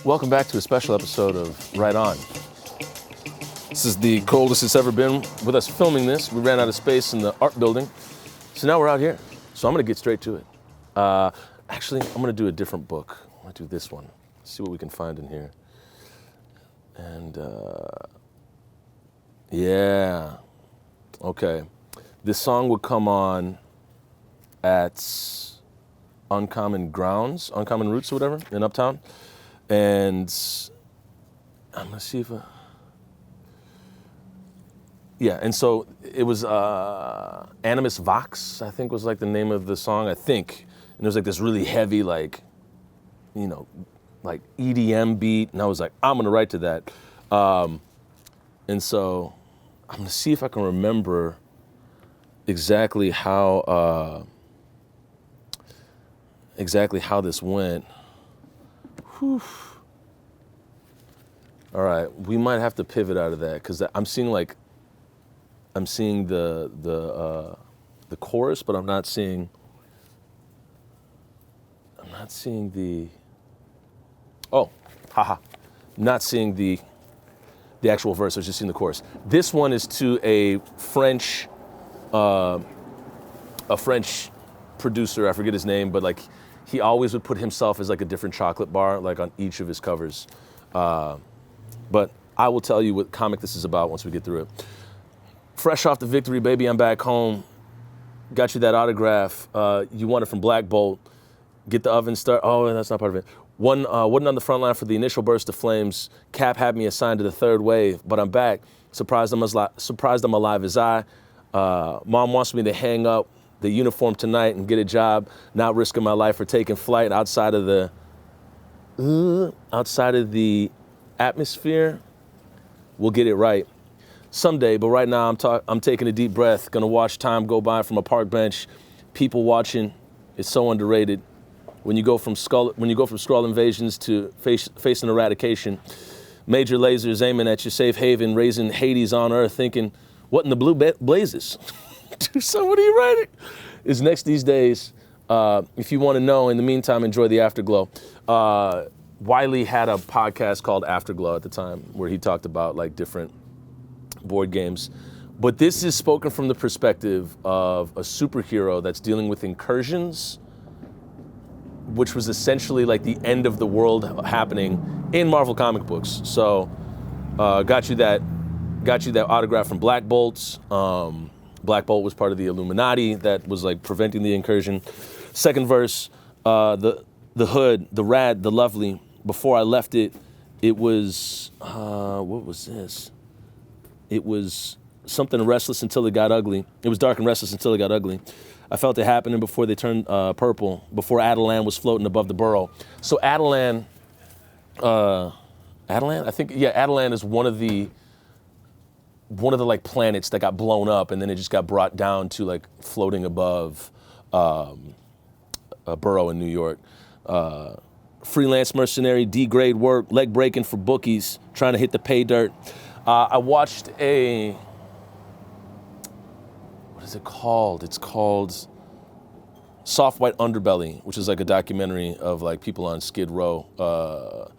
Welcome back to a special episode of Right On. This is the coldest it's ever been with us filming this. We ran out of space in the art building, so now we're out here. So I'm gonna get straight to it. Actually, I'm gonna do a different book. I'm gonna do this one. See what we can find in here. And yeah, okay. This song would come on at Uncommon Roots or whatever in Uptown. And I'm gonna see if yeah, and so it was Animus Vox, I think was like the name of the song, I think. And it was like this really heavy, like, you know, like EDM beat. And I was like, I'm gonna write to that. And so I'm gonna see if I can remember exactly how this went. Whew. All right, we might have to pivot out of that because I'm seeing the chorus, but I'm not seeing the not seeing the actual verse. I was just seeing the chorus. This one is to a French producer. I forget his name, but like he always would put himself as like a different chocolate bar, like on each of his covers. But I will tell you what comic this is about once we get through it. Fresh off the victory, baby, I'm back home. Got you that autograph. You won it from Black Bolt. Get the oven start. Oh, that's not part of it. Wasn't on the front line for the initial burst of flames. Cap had me assigned to the third wave, but I'm back. Surprised I'm alive as I. Mom wants me to hang up the uniform tonight and get a job, not risking my life for taking flight outside of the atmosphere. We'll get it right someday, but right now I'm taking a deep breath. Gonna watch time go by from a park bench. People watching is so underrated. When you go from Skrull invasions to facing eradication, major lasers aiming at your safe haven, raising Hades on Earth, thinking, what in the blue blazes? Do somebody write it? Is next these days. If you want to know, in the meantime, enjoy the Afterglow. Wiley had a podcast called Afterglow at the time where he talked about like different board games. But this is spoken from the perspective of a superhero that's dealing with incursions, which was essentially like the end of the world happening in Marvel comic books. So got you that autograph from Black Bolt. Black Bolt was part of the Illuminati that was like preventing the incursion. Second verse, the hood, the rad, the lovely. Before I left it, it was, what was this? It was something restless until it got ugly. It was dark and restless until it got ugly. I felt it happening before they turned purple, before Attilan was floating above the burrow. So Attilan, I think, yeah, Attilan is one of the like planets that got blown up and then it just got brought down to like floating above a borough in New York. Freelance mercenary, D-grade work, leg breaking for bookies, trying to hit the pay dirt. I watched what is it called? It's called Soft White Underbelly, which is like a documentary of like people on Skid Row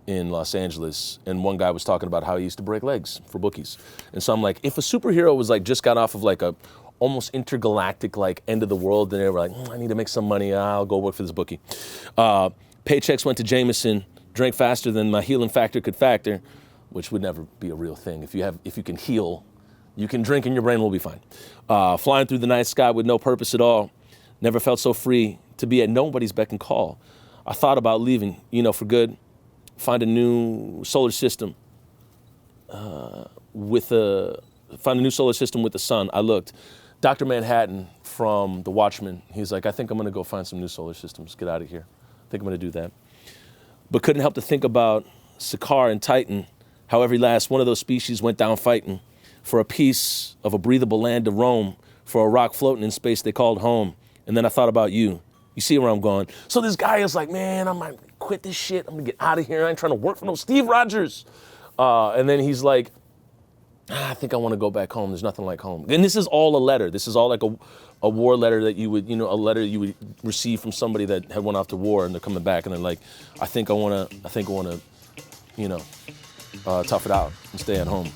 in Los Angeles. And one guy was talking about how he used to break legs for bookies. And so I'm like, if a superhero was like just got off of like a almost intergalactic like end of the world, and they were like, I need to make some money, I'll go work for this bookie. Paychecks went to Jameson, drank faster than my healing factor could factor, which would never be a real thing. If you can heal, you can drink and your brain will be fine. Flying through the night sky with no purpose at all. Never felt so free to be at nobody's beck and call. I thought about leaving, for good. Find a new solar system with the sun. I looked. Dr. Manhattan from The Watchmen, he's like, I think I'm gonna go find some new solar systems, get out of here. I think I'm gonna do that. But couldn't help to think about Sakaar and Titan, how every last one of those species went down fighting for a piece of a breathable land to roam, for a rock floating in space they called home. And then I thought about you. You see where I'm going. So this guy is like, man, I might quit this shit. I'm gonna get out of here. I ain't trying to work for no Steve Rogers. And then he's like, I think I want to go back home. There's nothing like home. And this is all a letter. This is all like a war letter that you would, a letter you would receive from somebody that had went off to war and they're coming back and they're like, I think I want to tough it out and stay at home.